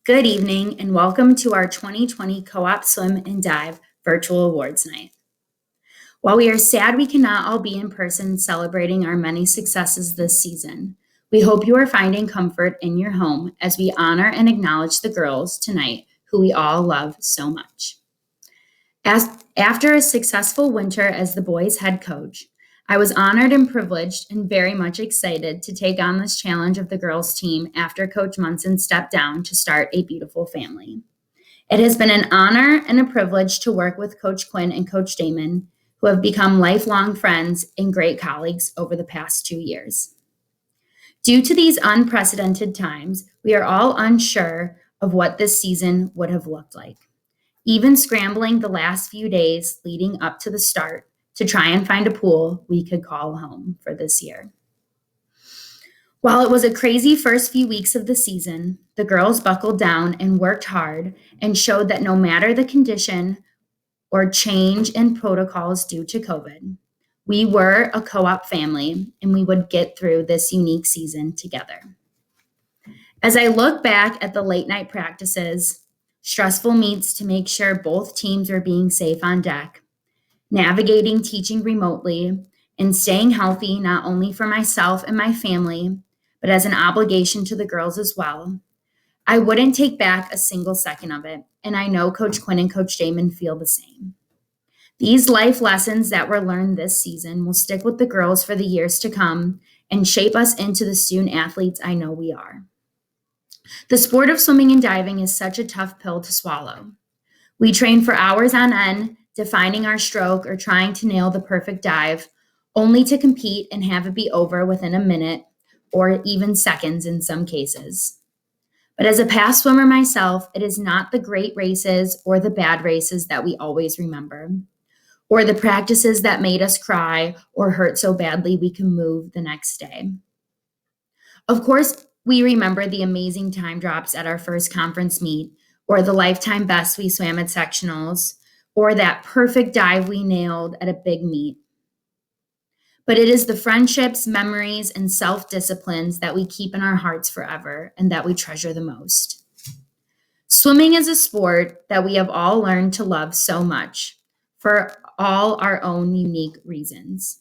Good evening and welcome to our 2020 Co-op Swim and Dive Virtual Awards Night. While we are sad we cannot all be in person celebrating our many successes this season, we hope you are finding comfort in your home as we honor and acknowledge the girls tonight who we all love so much. After a successful winter as the boys' head coach, I was honored and privileged and very much excited to take on this challenge of the girls' team after Coach Munson stepped down to start a beautiful family. It has been an honor and a privilege to work with Coach Quinn and Coach Damon, who have become lifelong friends and great colleagues over the past 2 years. Due to these unprecedented times, we are all unsure of what this season would have looked like. Even scrambling the last few days leading up to the start to try and find a pool we could call home for this year. While it was a crazy first few weeks of the season, the girls buckled down and worked hard and showed that no matter the condition or change in protocols due to COVID, we were a co-op family and we would get through this unique season together. As I look back at the late night practices, stressful meets to make sure both teams were being safe on deck, navigating teaching remotely, and staying healthy not only for myself and my family, but as an obligation to the girls as well, I wouldn't take back a single second of it, and I know Coach Quinn and Coach Damon feel the same. These life lessons that were learned this season will stick with the girls for the years to come and shape us into the student athletes I know we are. The sport of swimming and diving is such a tough pill to swallow. We train for hours on end, defining our stroke or trying to nail the perfect dive, only to compete and have it be over within a minute or even seconds in some cases. But as a past swimmer myself, it is not the great races or the bad races that we always remember, or the practices that made us cry or hurt so badly we can move the next day. Of course, we remember the amazing time drops at our first conference meet, or the lifetime best we swam at sectionals, or that perfect dive we nailed at a big meet. But it is the friendships, memories, and self-disciplines that we keep in our hearts forever and that we treasure the most. Swimming is a sport that we have all learned to love so much for all our own unique reasons.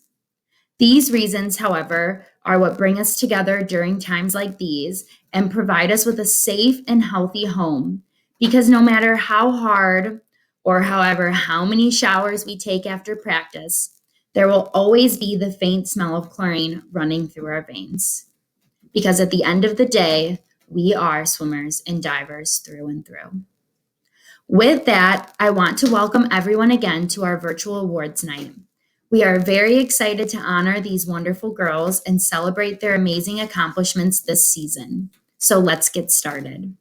These reasons, however, are what bring us together during times like these and provide us with a safe and healthy home, because no matter how hard or however how many showers we take after practice, there will always be the faint smell of chlorine running through our veins. Because at the end of the day, we are swimmers and divers through and through. With that, I want to welcome everyone again to our virtual awards night. We are very excited to honor these wonderful girls and celebrate their amazing accomplishments this season. So let's get started.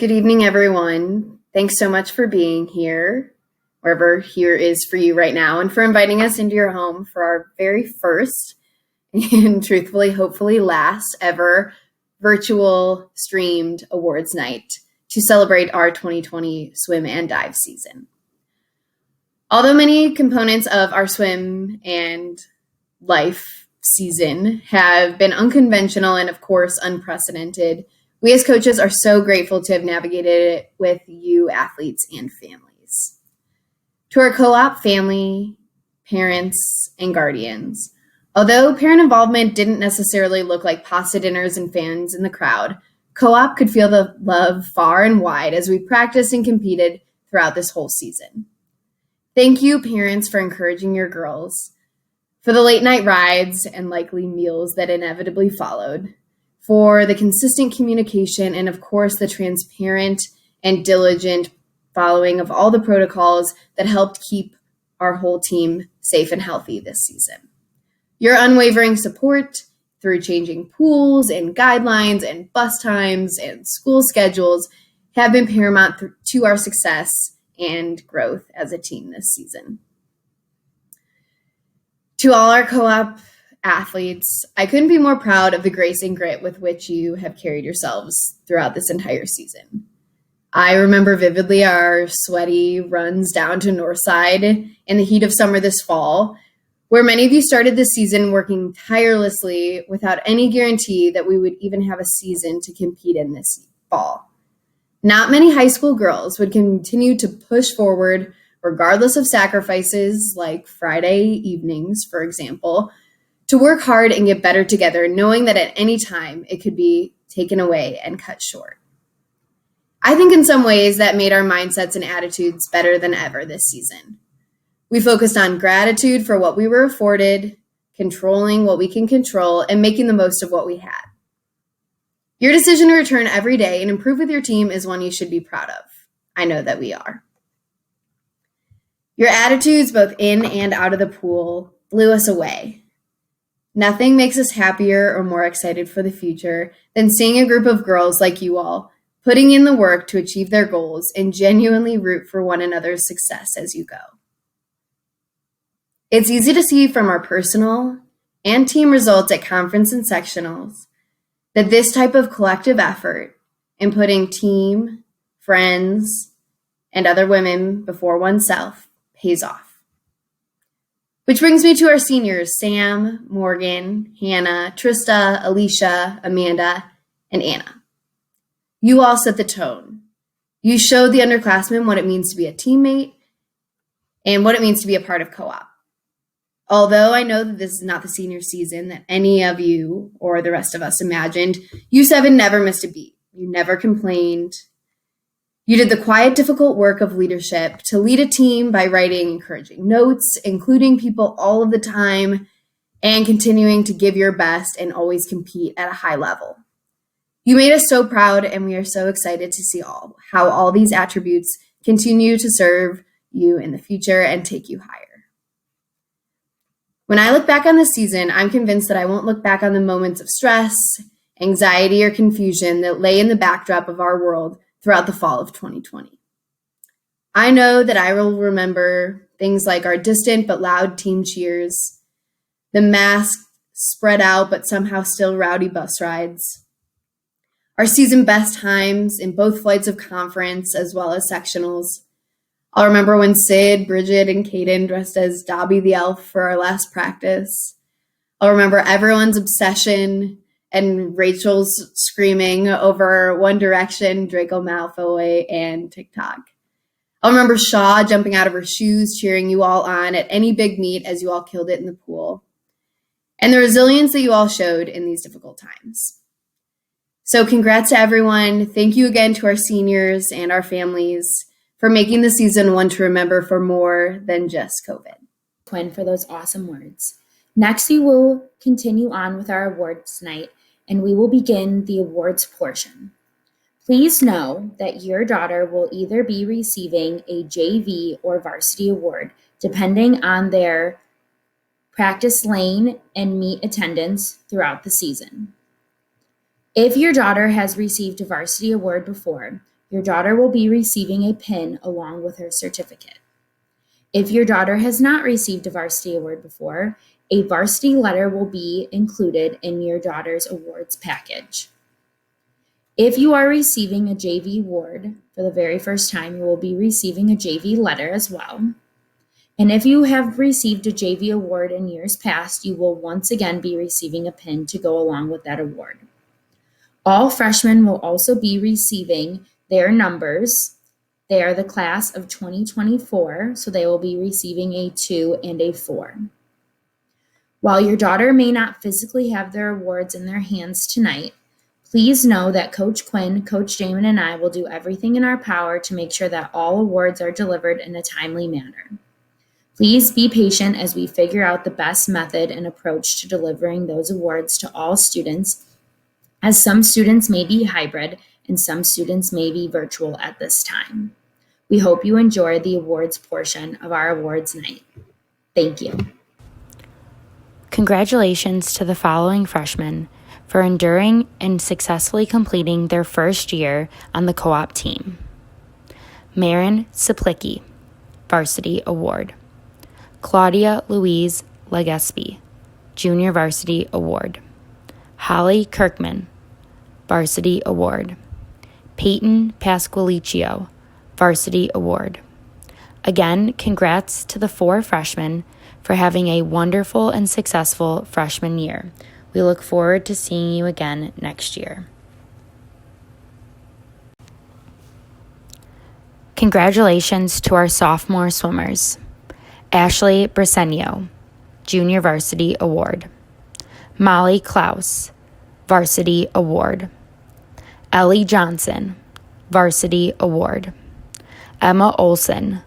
Good evening, everyone. Thanks so much for being here, wherever here is for you right now, and for inviting us into your home for our very first and truthfully, hopefully last ever virtual streamed awards night to celebrate our 2020 swim and dive season. Although many components of our swim and life season have been unconventional and, of course, unprecedented, we as coaches are so grateful to have navigated it with you, athletes and families. To our co-op family, parents, and guardians, although parent involvement didn't necessarily look like pasta dinners and fans in the crowd, co-op could feel the love far and wide as we practiced and competed throughout this whole season. Thank you, parents, for encouraging your girls, for the late night rides and likely meals that inevitably followed, for the consistent communication, and of course, the transparent and diligent following of all the protocols that helped keep our whole team safe and healthy this season. Your unwavering support through changing pools and guidelines and bus times and school schedules have been paramount to our success and growth as a team this season. To all our co-op athletes, I couldn't be more proud of the grace and grit with which you have carried yourselves throughout this entire season. I remember vividly our sweaty runs down to Northside in the heat of summer this fall, where many of you started this season working tirelessly without any guarantee that we would even have a season to compete in this fall. Not many high school girls would continue to push forward regardless of sacrifices like Friday evenings, for example, to work hard and get better together, knowing that at any time it could be taken away and cut short. I think in some ways that made our mindsets and attitudes better than ever this season. We focused on gratitude for what we were afforded, controlling what we can control, and making the most of what we had. Your decision to return every day and improve with your team is one you should be proud of. I know that we are. Your attitudes, both in and out of the pool, blew us away. Nothing makes us happier or more excited for the future than seeing a group of girls like you all putting in the work to achieve their goals and genuinely root for one another's success as you go. It's easy to see from our personal and team results at conference and sectionals that this type of collective effort in putting team, friends, and other women before oneself pays off. Which brings me to our seniors, Sam, Morgan, Hannah, Trista, Alicia, Amanda, and Anna. You all set the tone. You showed the underclassmen what it means to be a teammate and what it means to be a part of co-op. Although I know that this is not the senior season that any of you or the rest of us imagined, you seven never missed a beat. You never complained. You did the quiet, difficult work of leadership to lead a team by writing encouraging notes, including people all of the time, and continuing to give your best and always compete at a high level. You made us so proud, and we are so excited to see how all these attributes continue to serve you in the future and take you higher. When I look back on this season, I'm convinced that I won't look back on the moments of stress, anxiety, or confusion that lay in the backdrop of our world throughout the fall of 2020. I know that I will remember things like our distant but loud team cheers, the masked, spread out but somehow still rowdy bus rides, our season best times in both flights of conference as well as sectionals. I'll remember when Sid, Bridget, and Kaden dressed as Dobby the Elf for our last practice. I'll remember everyone's obsession and Rachel's screaming over One Direction, Draco Malfoy, and TikTok. I'll remember Shaw jumping out of her shoes, cheering you all on at any big meet as you all killed it in the pool. And the resilience that you all showed in these difficult times. So congrats to everyone. Thank you again to our seniors and our families for making the season one to remember for more than just COVID. Quinn, for those awesome words. Next, we will continue on with our awards night, and we will begin the awards portion. Please know that your daughter will either be receiving a JV or varsity award, depending on their practice lane and meet attendance throughout the season. If your daughter has received a varsity award before, Your daughter will be receiving a pin along with her certificate. If your daughter has not received a varsity award before, a varsity letter will be included in your daughter's awards package. If you are receiving a JV award for the very first time, you will be receiving a JV letter as well. And if you have received a JV award in years past, you will once again be receiving a pin to go along with that award. All freshmen will also be receiving their numbers. They are the class of 2024, so they will be receiving a 2 and a 4. While your daughter may not physically have their awards in their hands tonight, please know that Coach Quinn, Coach Damon, and I will do everything in our power to make sure that all awards are delivered in a timely manner. Please be patient as we figure out the best method and approach to delivering those awards to all students, as some students may be hybrid and some students may be virtual at this time. We hope you enjoy the awards portion of our awards night. Thank you. Congratulations to the following freshmen for enduring and successfully completing their first year on the co-op team. Marin Saplicki, Varsity Award. Claudia Louise Legespi, Junior Varsity Award. Holly Kirkman, Varsity Award. Peyton Pasqualiccio, Varsity Award. Again, congrats to the 4 freshmen for having a wonderful and successful freshman year. We look forward to seeing you again next year. Congratulations to our sophomore swimmers. Ashley Briseño, Junior Varsity Award. Molly Klaus, Varsity Award. Ellie Johnson, Varsity Award. Emma Olson,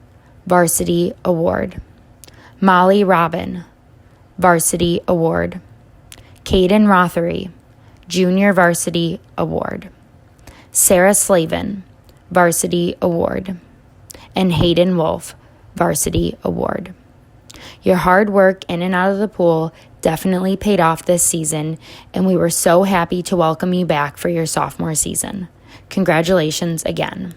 Varsity Award. Molly Robin, Varsity Award. Caden Rothery, Junior Varsity Award. Sarah Slavin, Varsity Award. And Hayden Wolf, Varsity Award. Your hard work in and out of the pool definitely paid off this season, and we were so happy to welcome you back for your sophomore season. Congratulations again.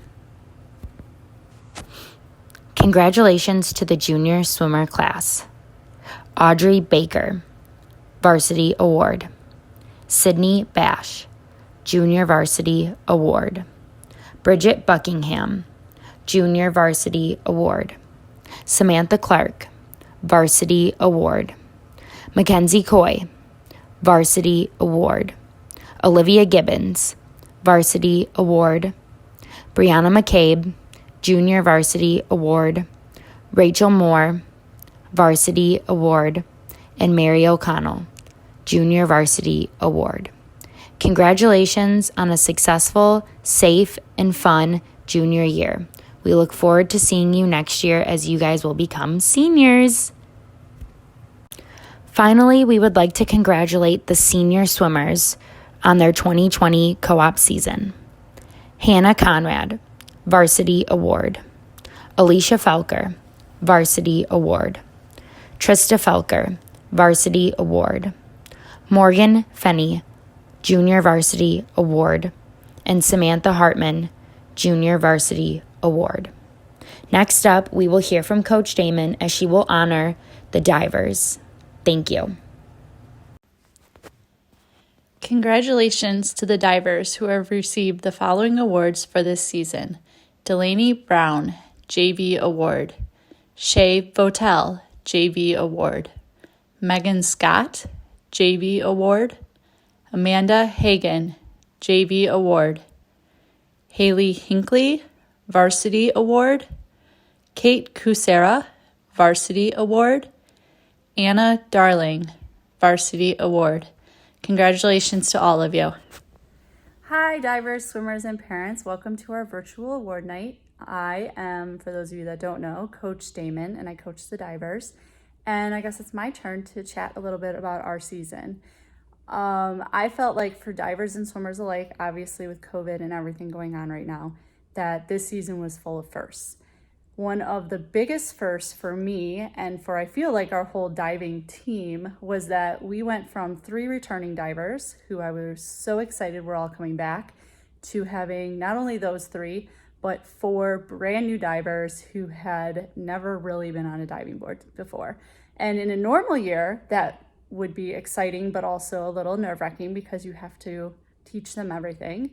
Congratulations to the junior swimmer class. Audrey Baker, Varsity Award. Sydney Bash, Junior Varsity Award. Bridget Buckingham, Junior Varsity Award. Samantha Clark, Varsity Award. Mackenzie Coy, Varsity Award. Olivia Gibbons, Varsity Award. Brianna McCabe, Junior Varsity Award. Rachel Moore, Varsity Award. And Mary O'Connell, Junior Varsity Award. Congratulations on a successful, safe, and fun junior year. We look forward to seeing you next year as you guys will become seniors. Finally, we would like to congratulate the senior swimmers on their 2020 co-op season. Hannah Conrad, Varsity Award. Alicia Felker, Varsity Award. Trista Felker, Varsity Award. Morgan Fenney, Junior Varsity Award. And Samantha Hartman, Junior Varsity Award. Next up, we will hear from Coach Damon as she will honor the divers. Thank you. Congratulations to the divers who have received the following awards for this season. Delaney Brown, JV Award. Shay Votel, JV Award. Megan Scott, JV Award. Amanda Hagan, JV Award. Haley Hinckley, Varsity Award. Kate Kusera, Varsity Award. Anna Darling, Varsity Award. Congratulations to all of you. Hi, divers, swimmers, and parents. Welcome to our virtual award night. I am, for those of you that don't know, Coach Damon, and I coach the divers. And I guess it's my turn to chat a little bit about our season. I felt like for divers and swimmers alike, obviously with COVID and everything going on right now, that this season was full of firsts. One of the biggest firsts for me and for I feel like our whole diving team was that we went from 3 returning divers, who I was so excited were all coming back, to having not only those 3, but 4 brand new divers who had never really been on a diving board before. And in a normal year, that would be exciting, but also a little nerve-wracking because you have to teach them everything.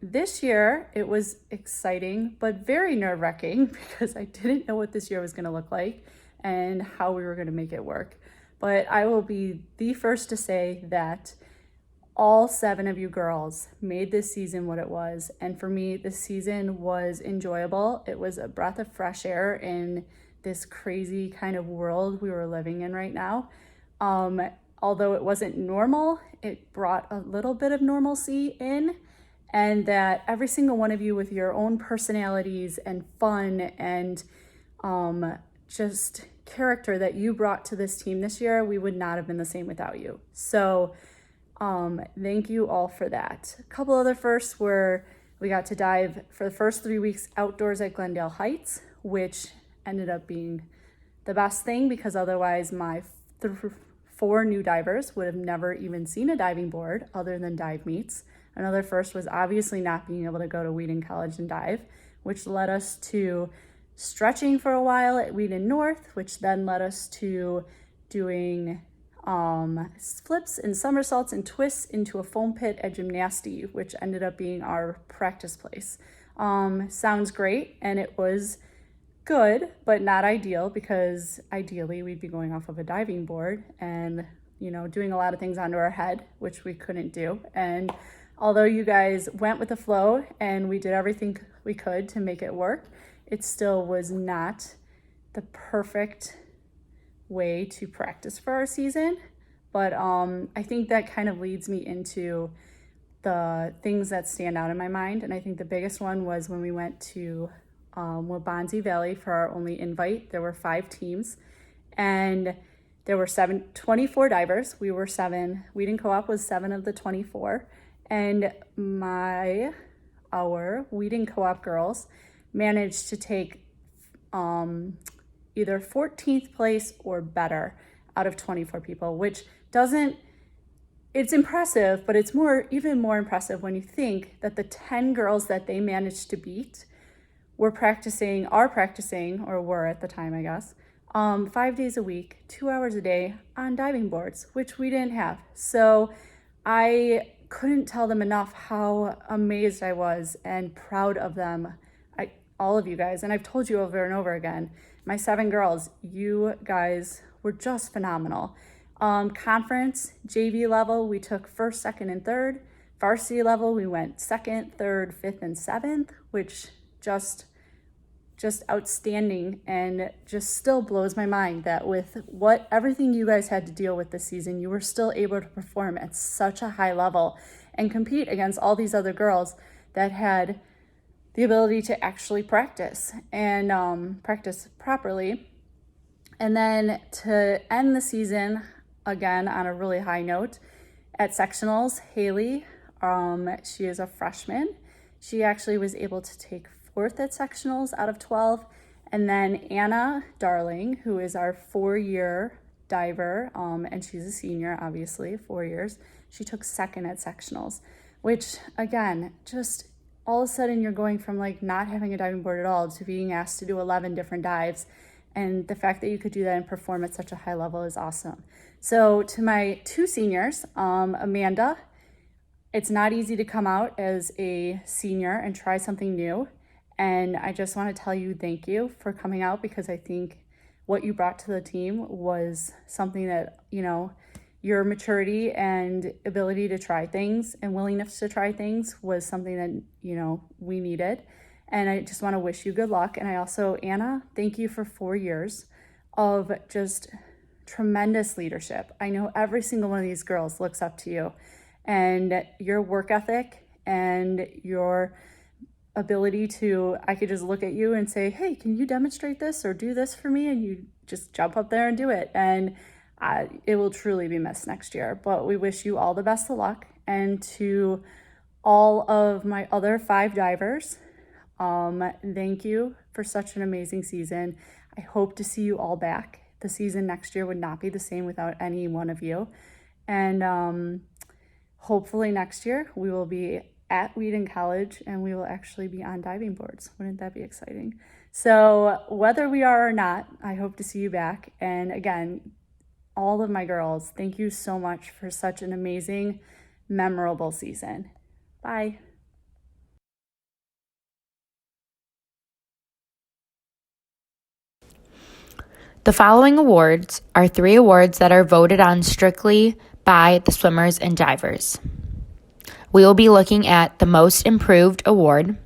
This year, it was exciting, but very nerve-wracking because I didn't know what this year was going to look like and how we were going to make it work. But I will be the first to say that all 7 of you girls made this season what it was. And for me, this season was enjoyable. It was a breath of fresh air in this crazy kind of world we were living in right now. Although it wasn't normal, it brought a little bit of normalcy in, and that every single one of you with your own personalities and fun and just character that you brought to this team this year, we would not have been the same without you. So thank you all for that. A couple other firsts were we got to dive for the first 3 weeks outdoors at Glendale Heights, which ended up being the best thing because otherwise my 4 new divers would have never even seen a diving board other than dive meets. Another first was obviously not being able to go to Wheaton College and dive, which led us to stretching for a while at Wheaton North, which then led us to doing flips and somersaults and twists into a foam pit at Gymnasti, which ended up being our practice place. Sounds great, and it was good, but not ideal because ideally we'd be going off of a diving board and, doing a lot of things onto our head, which we couldn't do. And although you guys went with the flow and we did everything we could to make it work, it still was not the perfect way to practice for our season. But I think that kind of leads me into the things that stand out in my mind. And I think the biggest one was when we went to Wabansie Valley for our only invite. There were 5 teams and there were 24 divers. We were 7. Wheaton Co-op was 7 of the 24. And our Wheaton Co-op girls managed to take either 14th place or better out of 24 people, which it's impressive, but it's even more impressive when you think that the 10 girls that they managed to beat were practicing or were at the time, I guess, 5 days a week, 2 hours a day on diving boards, which we didn't have. So I couldn't tell them enough how amazed I was and proud of them, all of you guys. And I've told you over and over again, my 7 girls, you guys were just phenomenal. Conference, JV level, we took 1st, 2nd, and 3rd. Varsity level, we went 2nd, 3rd, 5th, and 7th, which just outstanding, and just still blows my mind that with everything you guys had to deal with this season, you were still able to perform at such a high level and compete against all these other girls that had the ability to actually practice and practice properly. And then to end the season again on a really high note at sectionals, Haley, she is a freshman. She actually was able to take 4th at sectionals out of 12. And then Anna Darling, who is our 4-year diver, and she's a senior, obviously, 4 years. She took 2nd at sectionals, which again, just all of a sudden you're going from like not having a diving board at all to being asked to do 11 different dives. And the fact that you could do that and perform at such a high level is awesome. So to my 2 seniors, Amanda, it's not easy to come out as a senior and try something new. And I just want to tell you thank you for coming out, because I think what you brought to the team was something that, your maturity and ability to try things and willingness to try things was something that, we needed. And I just want to wish you good luck. And I also, Anna, thank you for 4 years of just tremendous leadership. I know every single one of these girls looks up to you, and your work ethic and your ability I could just look at you and say, hey, can you demonstrate this or do this for me? And you just jump up there and do it. And it will truly be missed next year. But we wish you all the best of luck. And to all of my other 5 divers, thank you for such an amazing season. I hope to see you all back. The season next year would not be the same without any one of you. And hopefully next year we will be at Wheaton College, and we will actually be on diving boards. Wouldn't that be exciting? So whether we are or not, I hope to see you back. And again, all of my girls, thank you so much for such an amazing, memorable season. Bye. The following awards are 3 awards that are voted on strictly by the swimmers and divers. We will be looking at the Most Improved Award,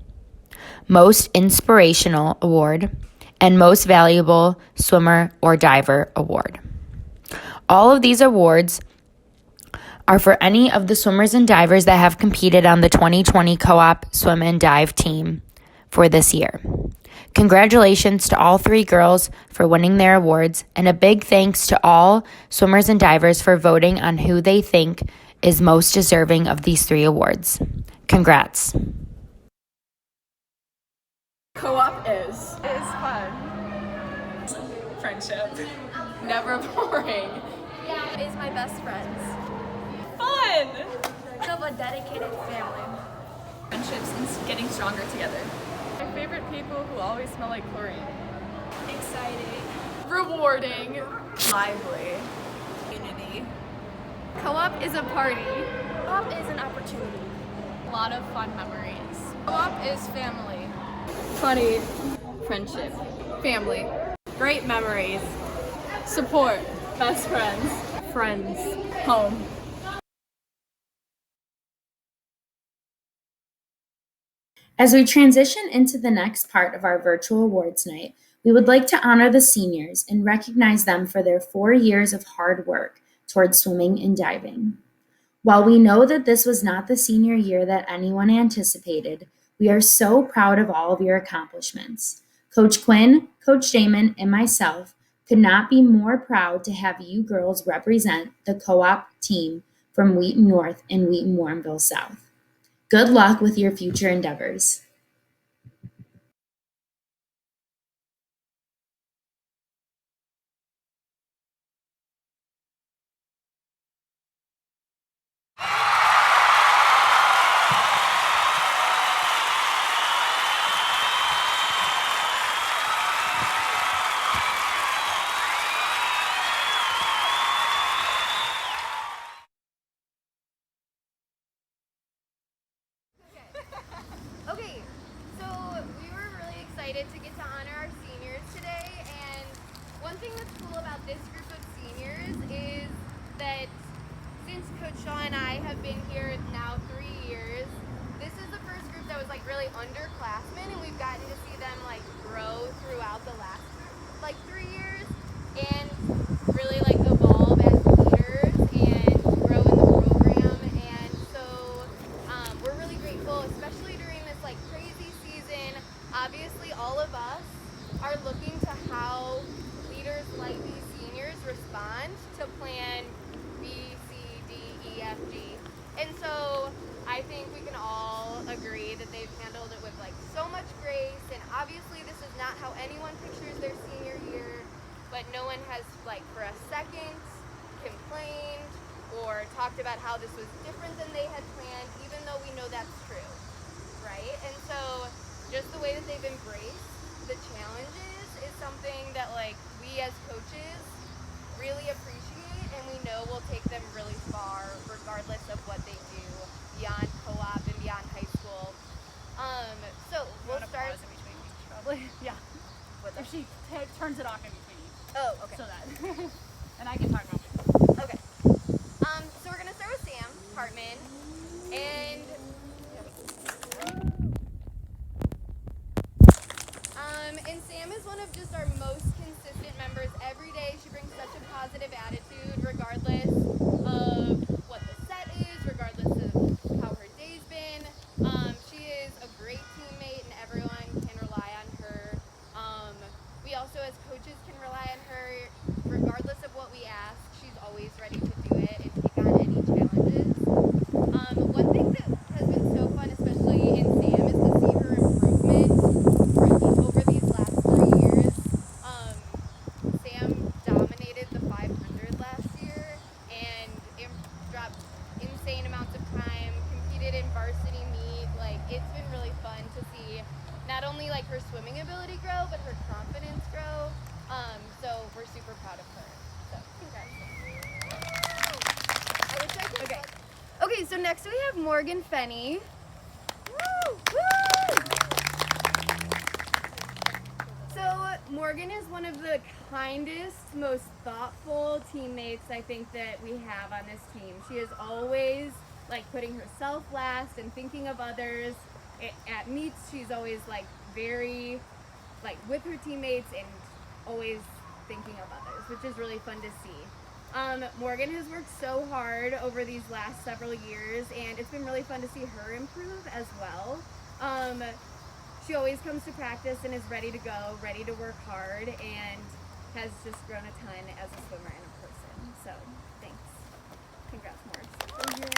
Most Inspirational Award, and Most Valuable Swimmer or Diver Award. All of these awards are for any of the swimmers and divers that have competed on the 2020 Co-op Swim and Dive team for this year. Congratulations to all 3 girls for winning their awards, and a big thanks to all swimmers and divers for voting on who they think is most deserving of these 3 awards. Congrats. Co-op is fun. Friendship. Never boring. Is my best friends. Fun! Of a dedicated family. Friendships and getting stronger together. My favorite people who always smell like chlorine. Exciting. Rewarding. Lively. Unity. Co-op is a party. Co-op is an opportunity. A lot of fun memories. Co-op is family. Funny. Friendship. Family. Great memories. Support. Best friends. Friends. Home. As we transition into the next part of our virtual awards night, we would like to honor the seniors and recognize them for their 4 years of hard work towards swimming and diving. While we know that this was not the senior year that anyone anticipated, we are so proud of all of your accomplishments. Coach Quinn, Coach Damon, and myself could not be more proud to have you girls represent the co-op team from Wheaton North and Wheaton Warrenville South. Good luck with your future endeavors. Okay, so we were really excited to get to honor our seniors today, and one thing that's cool about this group of seniors is that since Coach Shaw and I have been here now 3 years, this is the first group that was like really underclassmen, and we've gotten to see them like grow throughout the last like 3 years and really like evolve as leaders and grow in the program. And so we're really grateful, especially during this like crazy season. Obviously all of us are looking to how leaders like these seniors respond to plan B, C, D, E, F, G. And so I think we can all agree that they've handled it with like so much grace. And obviously this is not how anyone pictures their senior year, but no one has like for a second complained or talked about how this was different than they had planned, even though we know that's true, right? And so just the way that they've embraced the challenges is something that like we as coaches really appreciate, and we know will take them really far regardless of what they do beyond co-op and beyond high school. So we'll start in between each, probably. Yeah. If she turns it off in between each. Oh, okay. So that. And I can talk about it. Okay. So we're gonna start with Sam Hartman, and Sam is one of just our most consistent members. Every day she brings such a positive attitude, regardless of what the set is, regardless of how her day's been. She is a great teammate, and everyone can rely on her. We also, as coaches, can rely on her, regardless of what we ask. She's always ready to do it and take on any challenges. One thing that has been so fun, especially in Sam, is to see her improvement over these last 3 years. Sam dominated the 500 last year and dropped insane amounts of time, competed competed in varsity meet. Like, it's been really fun to see not only like her swimming ability grow, but her confidence grow. So we're super proud of her. So congrats. Okay. Okay, so next we have Morgan Fenney. Woo! Woo! So Morgan is one of the kindest, most thoughtful teammates I think that we have on this team. She is always like putting herself last and thinking of others. At meets, she's always like very like with her teammates and always thinking of others, which is really fun to see. Morgan has worked so hard over these last several years, and it's been really fun to see her improve as well. She always comes to practice and is ready to go, ready to work hard, and has just grown a ton as a swimmer and a person. So, thanks. Congrats, Morgan.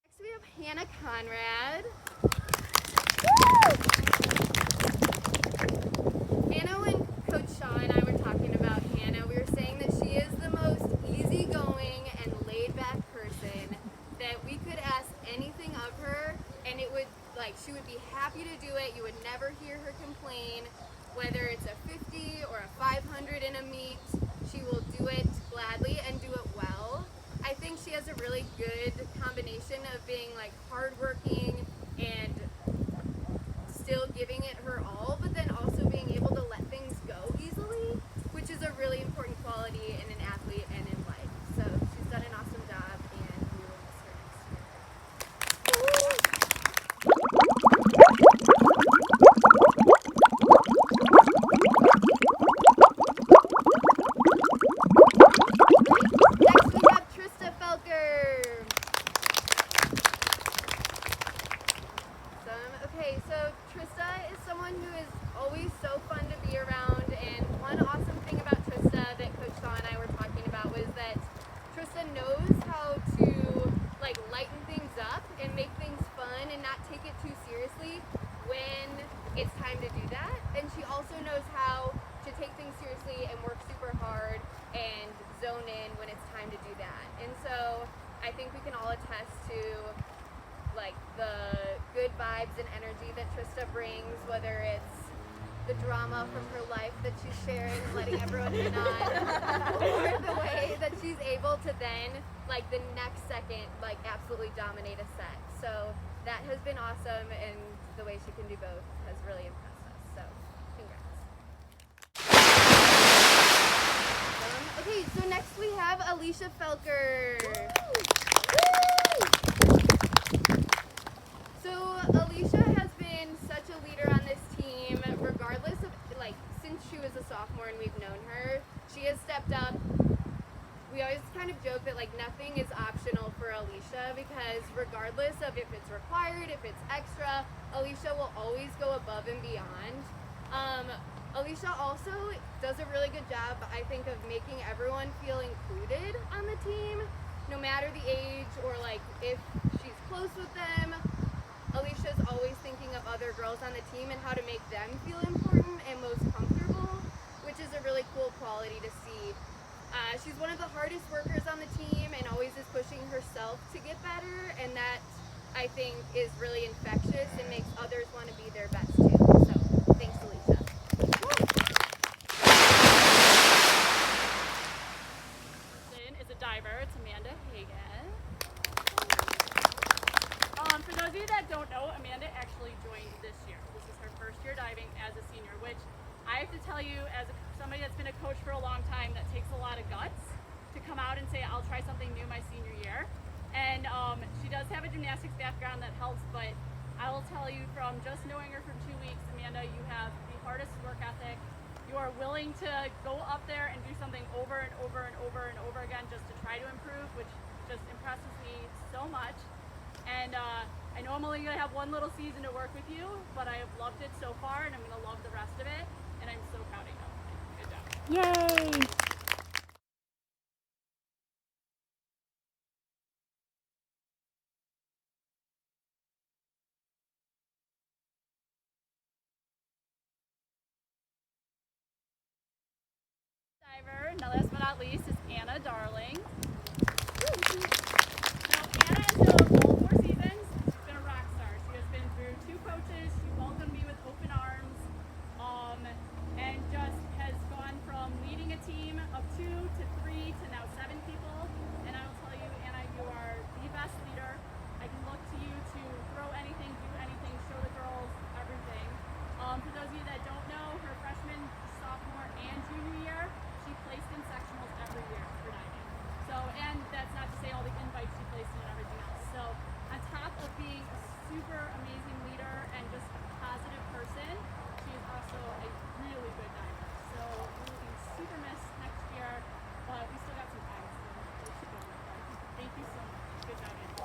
Next we have Hannah Conrad. Hannah, when Coach Shaw and I were talking about Hannah, we were saying that she is the most easygoing and laid-back person, that we could ask anything of her and it would, like, she would be happy to do it. You would never hear her complain. Whether it's a 50 or a 500 in a meet, she will do it gladly and do it well. I think she has a really good combination of being like hardworking and still giving it her all, but then also being able to let things go easily, which is a really important quality in an athlete and in life. So she's done an awesome job, and we will miss her next year. Next we have Trista Felker. Okay, so Trista is someone who is always so fun to be around, and one awesome thing about Trista that Coach Shaw and I were talking about was that Trista knows how to like lighten things up and make things fun and not take it too seriously when it's time to do that. And she also knows how to take things seriously and work super hard and zone in when it's time to do that. And so I think we can all attest to like the good vibes and energy that Trista brings, whether it's the drama from her life that she's sharing, letting everyone in on, or the way that she's able to then, like the next second, like absolutely dominate a set. So that has been awesome, and the way she can do both has really impressed us. So congrats. Okay, so next we have Alicia Felker. So Alicia has been such a leader on this team, regardless of, like, since she was a sophomore and we've known her, she has stepped up. We always kind of joke that, like, nothing is optional for Alicia, because regardless of if it's required, if it's extra, Alicia will always go above and beyond. Alicia also does a really good job, I think, of making everyone feel included on the team, no matter the age or, like, if she's close with them. Alicia's always thinking of other girls on the team and how to make them feel important and most comfortable, which is a really cool quality to see. She's one of the hardest workers on the team and always is pushing herself to get better, and that, I think, is really infectious and makes others want to be their best too. So, thanks, Alicia. Is a diver. It's Amanda Hagan. For those of you that don't know, Amanda actually joined this year. This is her first year diving as a senior, which I have to tell you, as somebody that's been a coach for a long time, that takes a lot of guts to come out and say, I'll try something new my senior year. And she does have a gymnastics background that helps, but I will tell you, from just knowing her for 2 weeks, Amanda, you have the hardest work ethic. You are willing to go up there and do something over and over and over and over again just to try to improve, which just impresses me so much. And I know I'm only going to have one little season to work with you, but I have loved it so far, and I'm going to love the rest of it, and I'm so proud of you. Good job. Yay! And last but not least is Anna Darling. Now, Anna has known all 4 seasons. She's been a rock star. She has been through 2 coaches. She welcomed me with open arms, and just has gone from leading a team of 2 to 3 to now 7 people. And I will tell you, Anna, you are the best leader. I can look to you to throw anything, do anything, show the girls everything. For those of you that don't know, her freshman, sophomore, and junior year, she placed in sectionals every year for diving. So, and that's not to say all the invites she placed in and everything else. So, on top of being a super amazing leader and just a positive person, she is also a really good diver. So, we will be super missed next year, but we still got some time, so we'll keep going. Thank you so much. Good job, Anna.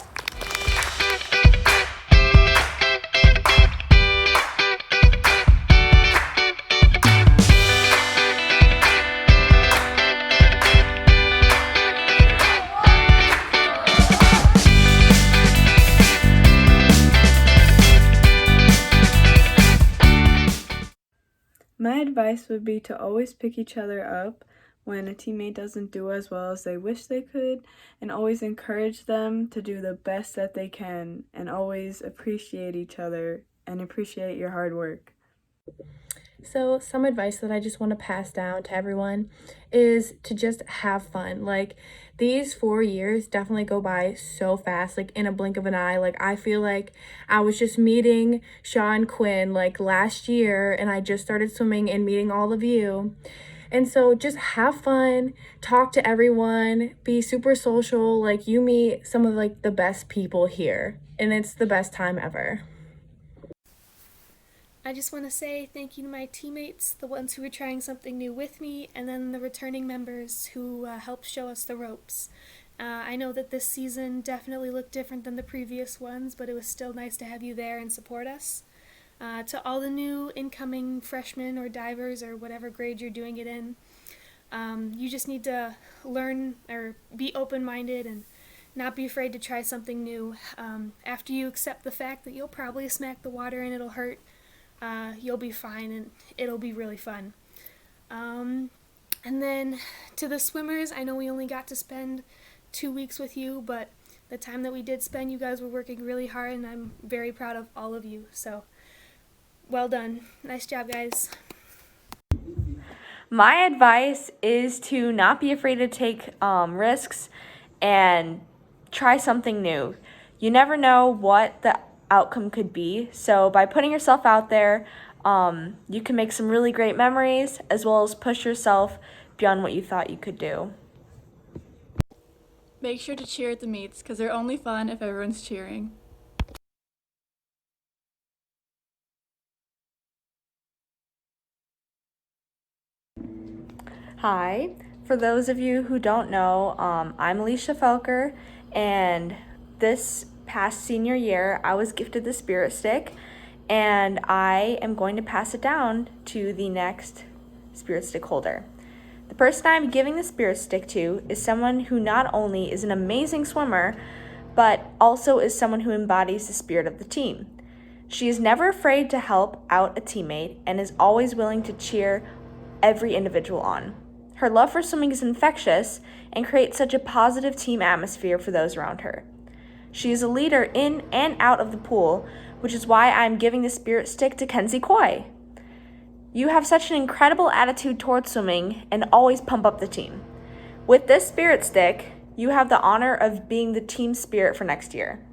My advice would be to always pick each other up when a teammate doesn't do as well as they wish they could, and always encourage them to do the best that they can, and always appreciate each other and appreciate your hard work. So some advice that I just want to pass down to everyone is to just have fun. Like, these 4 years definitely go by so fast, like in a blink of an eye. Like, I feel like I was just meeting Shaw and Quinn like last year, and I just started swimming and meeting all of you. And so just have fun, talk to everyone, be super social. Like, you meet some of like the best people here, and it's the best time ever. I just want to say thank you to my teammates, the ones who were trying something new with me, and then the returning members who helped show us the ropes. I know that this season definitely looked different than the previous ones, but it was still nice to have you there and support us. To all the new incoming freshmen or divers or whatever grade you're doing it in, you just need to learn or be open-minded and not be afraid to try something new. After you accept the fact that you'll probably smack the water and it'll hurt, you'll be fine and it'll be really fun. And then to the swimmers, I know we only got to spend 2 weeks with you, but the time that we did spend, you guys were working really hard, and I'm very proud of all of you. So, well done. Nice job, guys. My advice is to not be afraid to take risks and try something new. You never know what the outcome could be. So by putting yourself out there, you can make some really great memories, as well as push yourself beyond what you thought you could do. Make sure to cheer at the meets, because they're only fun if everyone's cheering. Hi, for those of you who don't know, I'm Alicia Felker, and this past senior year, I was gifted the Spirit Stick, and I am going to pass it down to the next Spirit Stick holder. The person I'm giving the Spirit Stick to is someone who not only is an amazing swimmer, but also is someone who embodies the spirit of the team. She is never afraid to help out a teammate and is always willing to cheer every individual on. Her love for swimming is infectious and creates such a positive team atmosphere for those around her. She is a leader in and out of the pool, which is why I'm giving the Spirit Stick to Kenzie Coy. You have such an incredible attitude towards swimming and always pump up the team. With this Spirit Stick, you have the honor of being the team spirit for next year.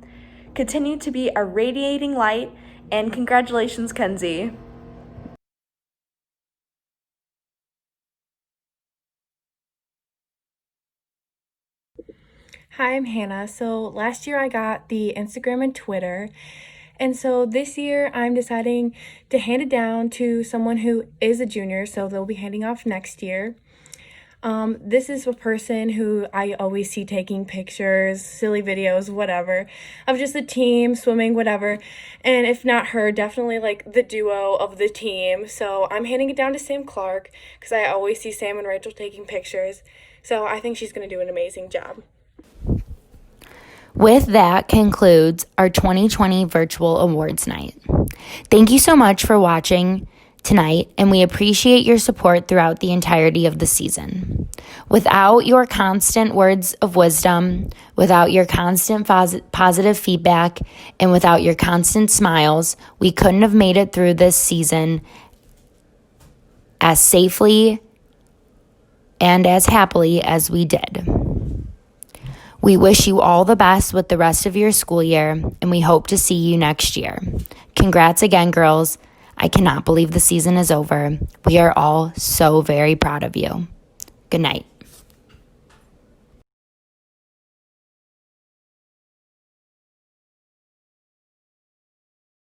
Continue to be a radiating light, and congratulations, Kenzie. Hi, I'm Hannah. So last year I got the Instagram and Twitter. And so this year I'm deciding to hand it down to someone who is a junior, so they'll be handing off next year. This is a person who I always see taking pictures, silly videos, whatever, of just the team, swimming, whatever. And if not her, definitely like the duo of the team. So I'm handing it down to Sam Clark because I always see Sam and Rachel taking pictures. So I think she's going to do an amazing job. With that concludes our 2020 virtual awards night. Thank you so much for watching. tonight, and we appreciate your support throughout the entirety of the season. Without your constant words of wisdom, without your constant positive feedback, and without your constant smiles, we couldn't have made it through this season as safely and as happily as we did. We wish you all the best with the rest of your school year, and we hope to see you next year. Congrats again, girls. I cannot believe the season is over. We are all so very proud of you. Good night.